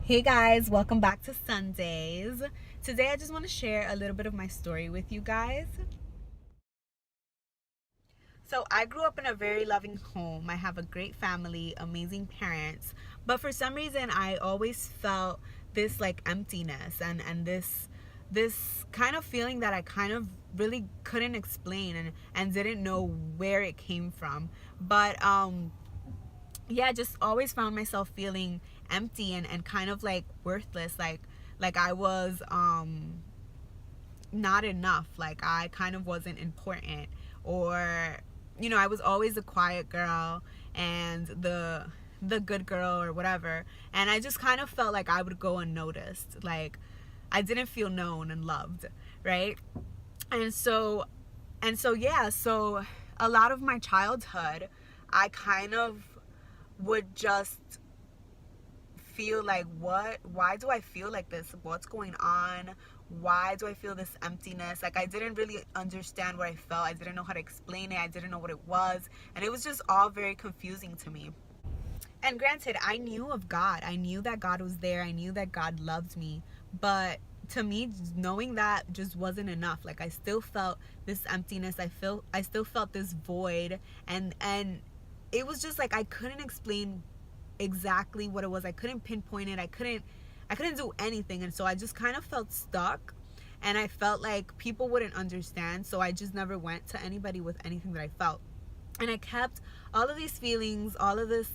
Hey guys, welcome back to Sondaze. Today I just want to share a little bit of my story with you guys. So I grew up in a very loving home. I have a great family, amazing parents, but for some reason I always felt this like emptiness and this kind of feeling that I kind of really couldn't explain and didn't know where it came from. But yeah, I just always found myself feeling empty and kind of like worthless, like I was not enough, like I kind of wasn't important, or I was always the quiet girl and the good girl or whatever, and I just kind of felt like I would go unnoticed, like I didn't feel known and loved, right? And so yeah, so a lot of my childhood I kind of would just feel like, why do I feel like this, what's going on, why do I feel this emptiness? Like I didn't really understand what I felt, I didn't know how to explain it, I didn't know what it was, and it was just all very confusing to me. And granted, I knew of God, I knew that God was there, I knew that God loved me, but to me, knowing that just wasn't enough. Like I still felt this emptiness, I still felt this void, and it was just like I couldn't explain exactly what it was. I couldn't pinpoint it. I couldn't do anything. And so I just kind of felt stuck, and I felt like people wouldn't understand. So I just never went to anybody with anything that I felt. And I kept all of these feelings, all of this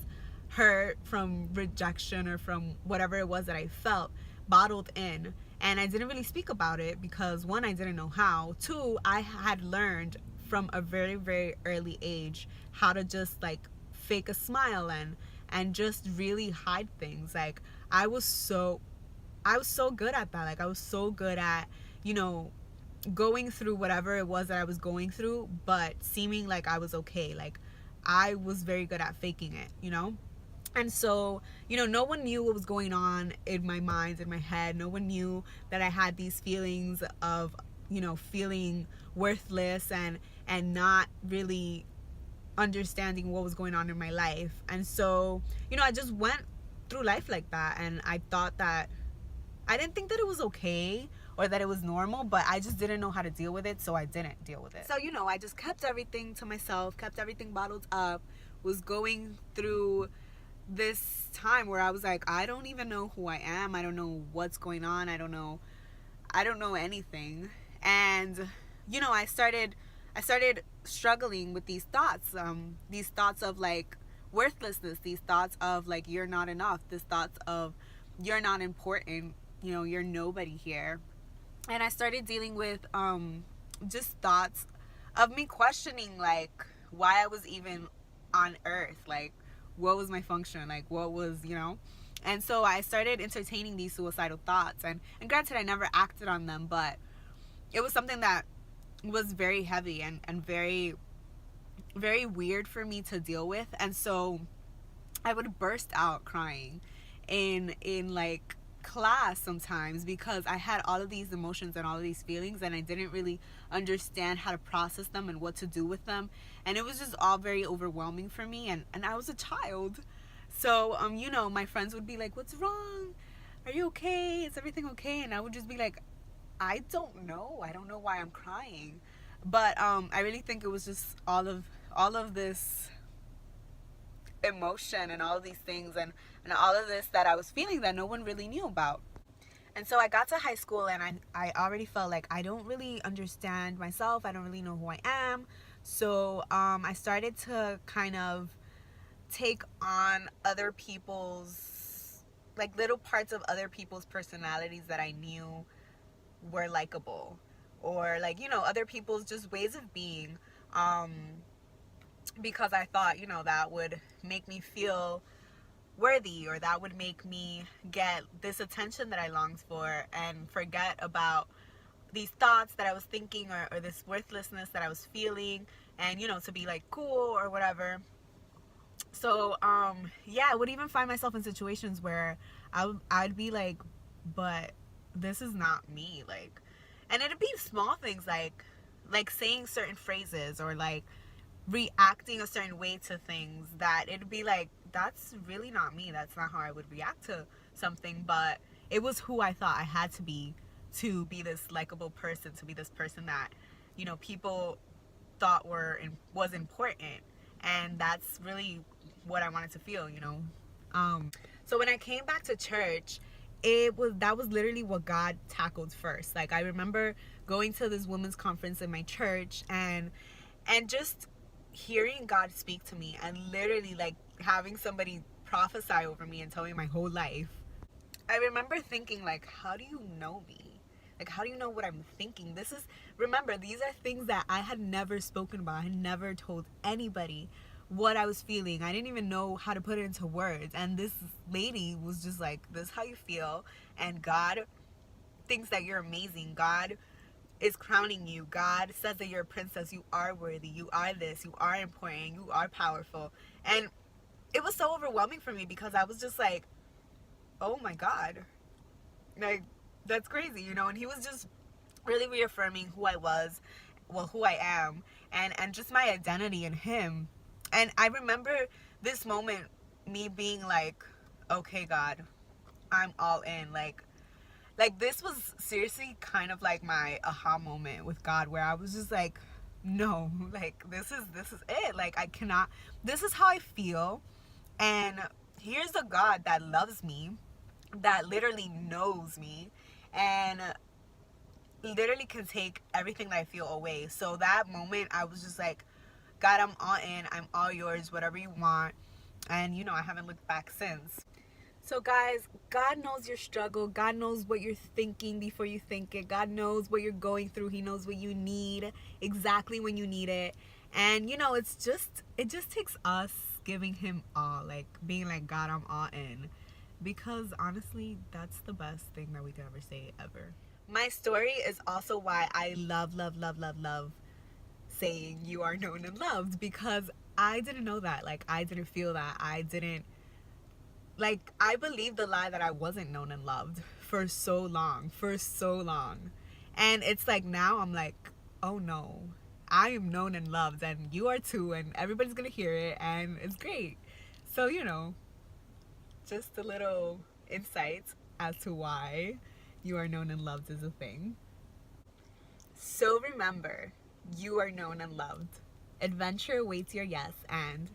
hurt from rejection or from whatever it was that I felt, bottled in. And I didn't really speak about it because, one, I didn't know how. Two, I had learned from a very, very early age how to just like fake a smile and just really hide things. Like I was so good at that. Like I was so good at, you know, going through whatever it was that I was going through, but seeming like I was okay. Like I was very good at faking it. And so, no one knew what was going on in my mind, in my head. No one knew that I had these feelings of, feeling worthless and not really understanding what was going on in my life. And so, I just went through life like that, and I didn't think that it was okay or that it was normal, but I just didn't know how to deal with it, so I didn't deal with it. So, I just kept everything to myself, kept everything bottled up, was going through this time where I was like, I don't even know who I am. I don't know what's going on. I don't know anything. And I started struggling with these thoughts of like worthlessness, these thoughts of like you're not enough, these thoughts of you're not important, you're nobody here. And I started dealing with just thoughts of me questioning like why I was even on earth, like what was my function, like what was, and so I started entertaining these suicidal thoughts, and granted I never acted on them, but it was something that was very heavy and very, very weird for me to deal with. And so I would burst out crying in like class sometimes because I had all of these emotions and all of these feelings, and I didn't really understand how to process them and what to do with them, and it was just all very overwhelming for me, and I was a child. So my friends would be like, what's wrong, are you okay, is everything okay? And I would just be like, I don't know why I'm crying. But I really think it was just all of this emotion and all of these things, and all of this that I was feeling that no one really knew about. And so I got to high school, and I already felt like I don't really understand myself. I don't really know who I am. So I started to kind of take on other people's, like little parts of other people's personalities that I knew were likable, or like other people's just ways of being, um because I thought that would make me feel worthy, or that would make me get this attention that I longed for and forget about these thoughts that I was thinking, or this worthlessness that I was feeling, and to be like cool or whatever. So yeah, I would even find myself in situations where I'd be like, but this is not me, like, and it'd be small things like saying certain phrases, or like reacting a certain way to things, that it'd be like that's really not me. That's not how I would react to something. But it was who I thought I had to be this likable person, to be this person that, you know, people thought was important. And that's really what I wanted to feel, you know. So when I came back to church, that was literally what God tackled first. Like, I remember going to this women's conference in my church, and just hearing God speak to me, and literally like having somebody prophesy over me and tell me my whole life. I remember thinking, like, how do you know me? Like, how do you know what I'm thinking? Remember, these are things that I had never spoken about. I had never told anybody what I was feeling. I didn't even know how to put it into words. And this lady was just like, this is how you feel. And God thinks that you're amazing. God is crowning you. God says that you're a princess. You are worthy. You are this. You are important. You are powerful. And it was so overwhelming for me, because I was just like, oh my God. Like, that's crazy, you know? And he was just really reaffirming who I was, well, who I am, and just my identity in him. And I remember this moment, me being like, okay, God, I'm all in. Like this was seriously kind of like my aha moment with God, where I was just like, no, like, this is it. Like, I cannot, this is how I feel. And here's a God that loves me, that literally knows me, and literally can take everything that I feel away. So that moment, I was just like, God, I'm all in. I'm all yours, whatever you want. And, you know, I haven't looked back since. So guys, God knows your struggle. God knows what you're thinking before you think it. God knows what you're going through. He knows what you need exactly when you need it. And, you know, it just takes us giving him all, like being like, God, I'm all in. Because honestly, that's the best thing that we could ever say ever. My story is also why I love saying you are known and loved, because I didn't know that. Like, I didn't feel that. I believed the lie that I wasn't known and loved for so long. And it's like, now I'm like, oh no, I am known and loved, and you are too, and everybody's gonna hear it, and it's great. So, you know, just a little insight as to why you are known and loved is a thing. So remember, you are known and loved. Adventure awaits your yes, and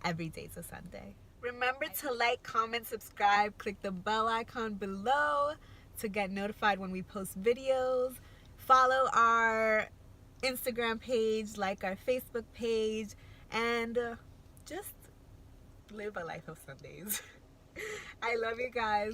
every day's a Sunday. Remember to like, comment, subscribe, click the bell icon below to get notified when we post videos. Follow our Instagram page, like our Facebook page, and just live a life of Sundays. I love you guys.